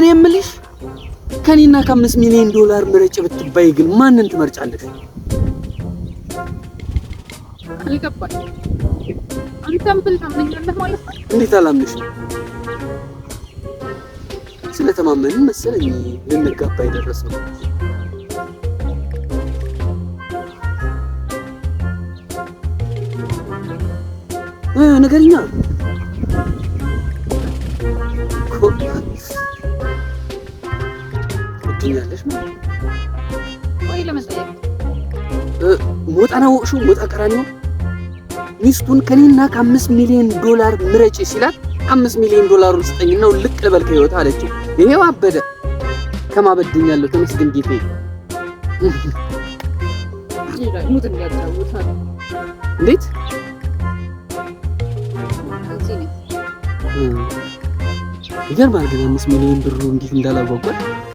እኔ የምልሽ ከኔና ከ5 ሚሊዮን ዶላር ምረጭ ብትባይ ግን ማንን ትመርጫለሽ? አልገባኝም። አንተም ብል ታምነኛለህ ማለት ነው? እንዴት አላምንሽም? ስለተማመንን መሰለኝ ልንጋባ የደረስነው። ነገርኛ ትኛለሽ ማለት ወይ ለመጠየቅ ሞጣና ወቅሹ ሞጣ ቀራኒው ሚስቱን ከኔና ከ5 ሚሊዮን ዶላር ምረጭ ሲላት 5 ሚሊዮን ዶላሩን ስጠኝና ልቅ ልበል ከህይወት አለችው። ይሄው አበደ። ከማበድኛለሁ ተመስገን ጌቴ። ሙት እንዲያጫውታል። እንዴት ይገርማል ግን 5 ሚሊዮን ብሩ እንዴት እንዳላጓጓል።